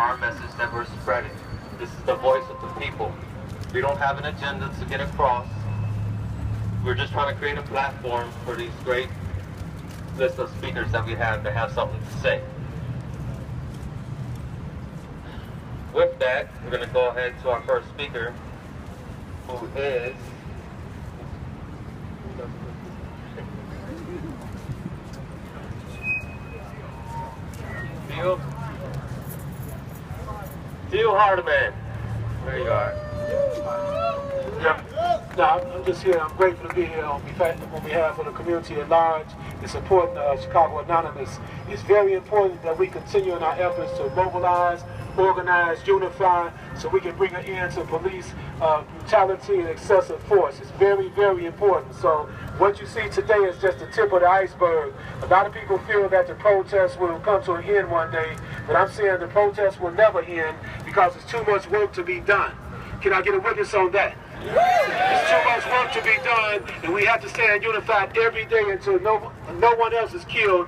our message that we're spreading. This is the voice of the people. We don't have an agenda to get across. We're just trying to create a platform for these great list of speakers that we have to have something to say. With that, we're going to go ahead to our first speaker, who is Theo Hardeman. There you are. Yeah, no, I'm just here. I'm grateful to be here on behalf of the community at large in supporting Chicago Anonymous. It's very important that we continue in our efforts to mobilize, organize, unify, so we can bring an end to police brutality and excessive force. It's very, very important. So what you see today is just the tip of the iceberg. A lot of people feel that the protests will come to an end one day, but I'm saying the protests will never end because there's too much work to be done. Can I get a witness on that? There's too much work to be done, and we have to stand unified every day until no one else is killed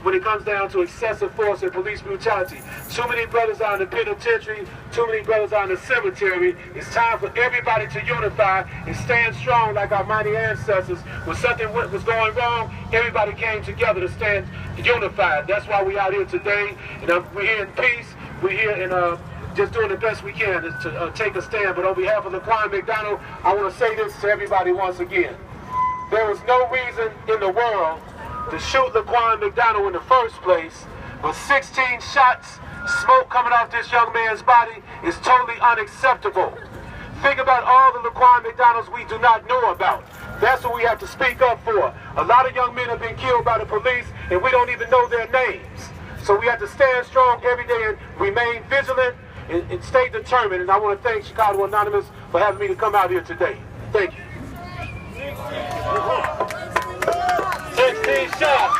when it comes down to excessive force and police brutality. Too many brothers are in the penitentiary, too many brothers are in the cemetery. It's time for everybody to unify and stand strong like our mighty ancestors. When something was going wrong, everybody came together to stand unified. That's why we're out here today, and we're here in peace. We're here in just doing the best we can to take a stand. But on behalf of Laquan McDonald, I want to say this to everybody once again. There was no reason in the world to shoot Laquan McDonald in the first place, but 16 shots, smoke coming off this young man's body is totally unacceptable. Think about all the Laquan McDonalds we do not know about. That's what we have to speak up for. A lot of young men have been killed by the police and we don't even know their names. So we have to stand strong every day and remain vigilant and stay determined. And I want to thank Chicago Anonymous for having me to come out here today. Thank you. 16 shots.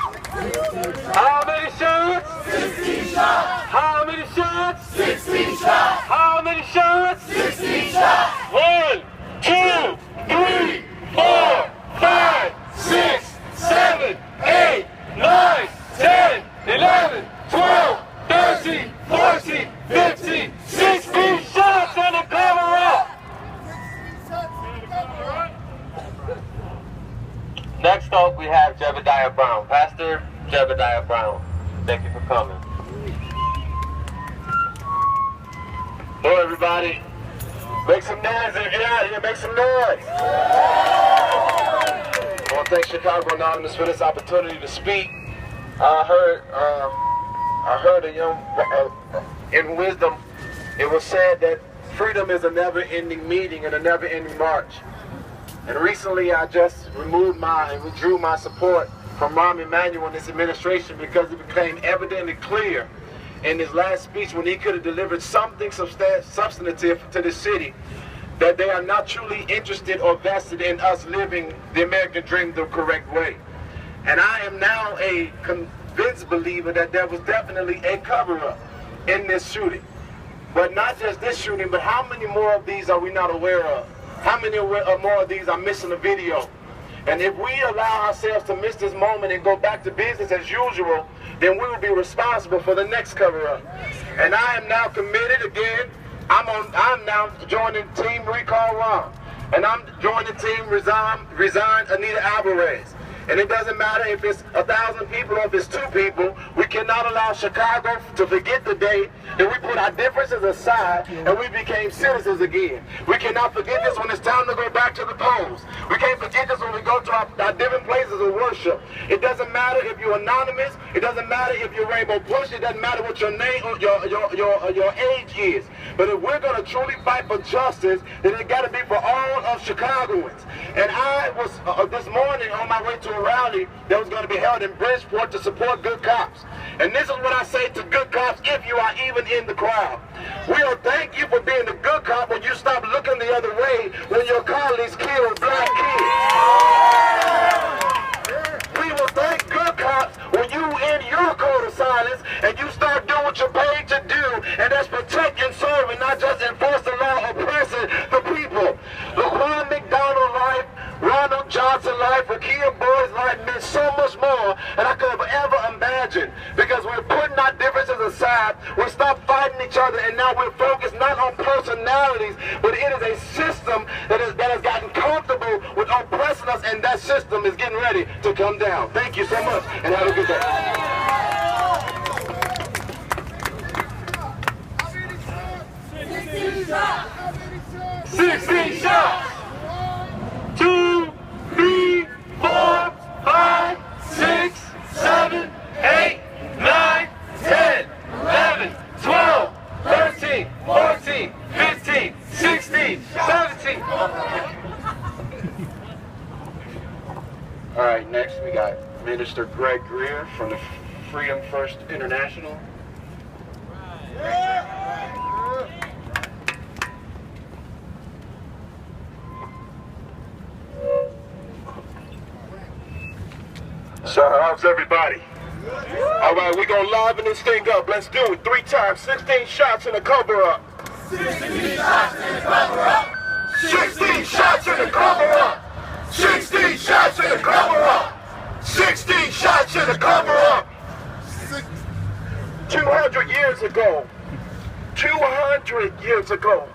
How many shots? 16 shots. How many shots? 16 shots. How many shots? 16 shots. 1, 2, 3, 4, 5, 6, 7, 8, 9, 10, 11, 12, 13, 14, 15, 16 shots on the cover up. Next up, we have Jebediah Brown. Pastor Jebediah Brown. Thank you for coming. Hello, everybody. Make some noise if you're out here. Make some noise. I want to thank Chicago Anonymous for this opportunity to speak. I heard a young, in wisdom, it was said that freedom is a never-ending meeting and a never-ending march. And recently I just withdrew my support from Rahm Emanuel and his administration because it became evidently clear in his last speech when he could have delivered something substantive to the city that they are not truly interested or vested in us living the American dream the correct way. And I am now a convinced believer that there was definitely a cover-up in this shooting. But not just this shooting, but how many more of these are we not aware of? How many more of these are missing the video? And if we allow ourselves to miss this moment and go back to business as usual, then we will be responsible for the next cover-up. And I am now committed again. I'm now joining Team Recall Rahm. And I'm joining Team Resign Anita Alvarez. And it doesn't matter if it's 1,000 people or if it's 2 people. We cannot allow Chicago to forget the day that we put our differences aside and we became citizens again. We cannot forget this when it's time to go back to the polls. We can't forget this when we go to our different places of worship. It doesn't matter if you're anonymous. It doesn't matter if you're Rainbow Push. It doesn't matter what your name or your age is. But if we're going to truly fight for justice, then it got to be for all of Chicagoans. And I was this morning on my way to a rally that was going to be held in Bridgeport to support good cops. And this is what I say to good cops if you are even in the crowd. We'll thank you for being a good cop when you stop looking the other way when your colleagues kill black kids. We will thank good cops when you end your code of silence and you start doing what you're paid to do, and that's protect and serve and not just enforce the law oppressing the people. Laquan McDonald life, Ronald Johnson life, Rakia Boyd's life meant so much more than I could have ever imagined, because we're putting our differences aside. We stop fighting each other together, and now we're focused not on personalities, but it is a system that has gotten comfortable with oppressing us, and that system is getting ready to come down. Thank you so much, and have a good day. 16 shots! 2, 3, 4, 5, 6, 7, 8, 9, 10, 11, 12, 13, 14, 15, 16, 17. All right, next we got Minister Greg Greer from the Freedom First International. So how's everybody? All right, we're going to liven this thing up. Let's do it 3 times. 16 shots in the cover-up. 16 shots in the cover-up. 16 shots in the cover-up. 16 shots in the cover-up. 16 shots in the cover-up. 200 years ago, 200 years ago,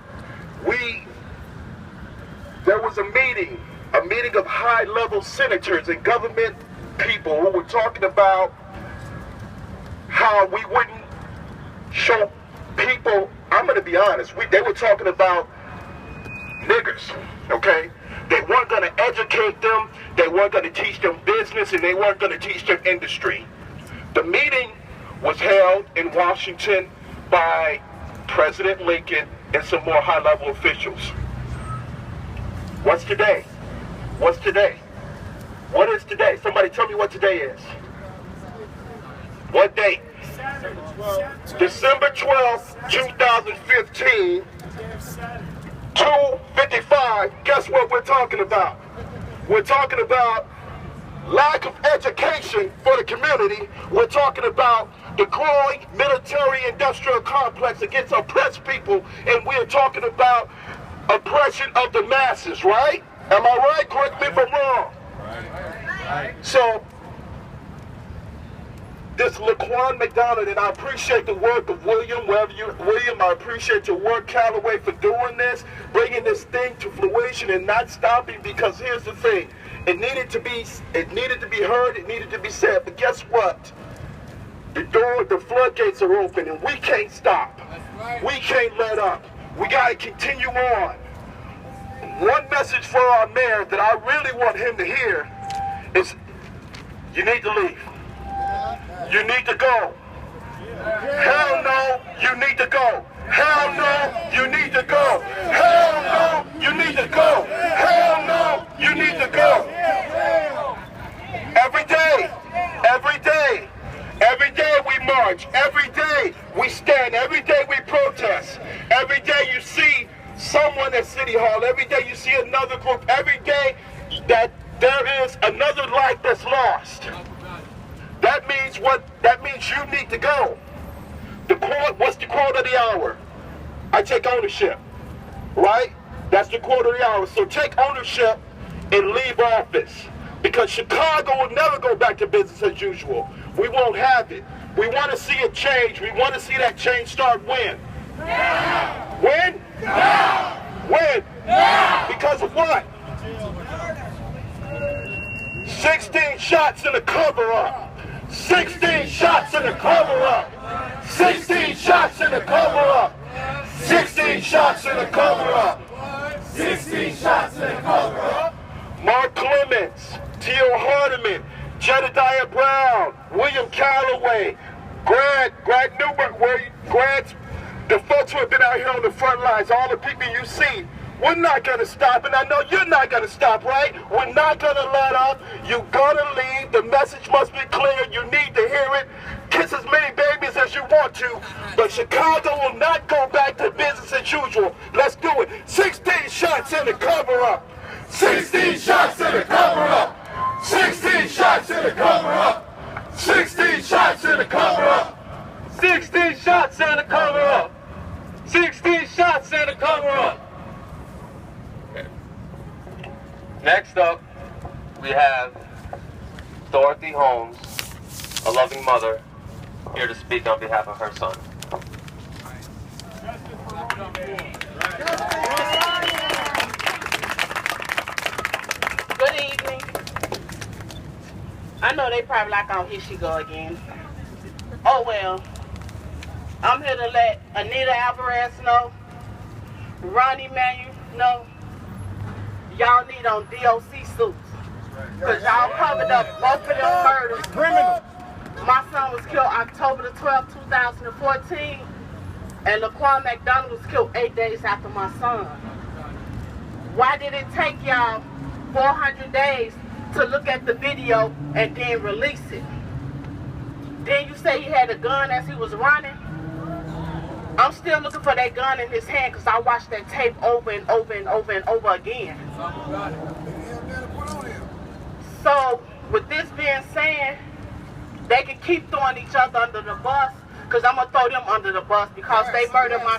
there was a meeting of high-level senators and government people who were talking about how we wouldn't show people, I'm going to be honest, they were talking about niggers, okay? They weren't going to educate them, they weren't going to teach them business, and they weren't going to teach them industry. The meeting was held in Washington by President Lincoln and some more high-level officials. What's today? What's today? What is today? Somebody tell me what today is. What date? December 12th, 2015, 2:55. Guess what we're talking about? We're talking about lack of education for the community. We're talking about the growing military-industrial complex against oppressed people, and we're talking about oppression of the masses, right? Am I right? Correct me if I'm wrong. So, this Laquan McDonald, and I appreciate the work of William, I appreciate your work, Callaway, for doing this, bringing this thing to fruition and not stopping, because here's the thing, it needed to be heard, it needed to be said, but guess what? The floodgates are open, and we can't stop. We can't let up. We got to continue on. One message for our mayor that I really want him to hear is, you need to leave. You need to go. Hell no, you need to go. Hell no, you need to go. Hell no, you need to go. Hell no, you need to go. Every day, every day, every day we march. Every day we stand. Every day we protest. Every day you see someone at City Hall. Every day you see another group. Every day that there is another life that's lost. That means what? That means you need to go. What's the quote of the hour? I take ownership, right? That's the quote of the hour. So take ownership and leave office, because Chicago will never go back to business as usual. We won't have it. We want to see it change. We want to see that change start when? Now. When? Now. When? Now. Because of what? 16 shots in the cover-up. 16 shots in the cover-up. 16 shots in the cover-up. 16 shots in the cover-up. 16 shots in the cover-up. Mark Clements, Teal Hardiman, Jedediah Brown, William Callaway, Grad Newberg, grads, the folks who have been out here on the front lines, all the people you see. We're not going to stop, and I know you're not going to stop, right? We're not going to let up. You're going to leave. The message must be clear. You need to hear it. Kiss as many babies as you want to, but Chicago will not go back to business as usual. Let's do it. 16 shots in the cover-up. 16 shots in the cover-up. 16 shots in the cover-up. 16 shots in the cover-up. 16 shots in the cover-up. 16 shots in the cover-up. Next up, we have Dorothy Holmes, a loving mother, here to speak on behalf of her son. know they probably like, oh, here she go again. Oh well. I'm here to let Anita Alvarez know, Ronnie Manuel know, y'all need on DOC suits. Because y'all covered up both of them murders. Criminal. My son was killed October the 12th, 2014, and Laquan McDonald was killed 8 days after my son. Why did it take y'all 400 days to look at the video and then release it? Then you say he had a gun as he was running? I'm still looking for that gun in his hand because I watched that tape over and over and over and over again. So, with this being said, they can keep throwing each other under the bus because I'm going to throw them under the bus because they murdered my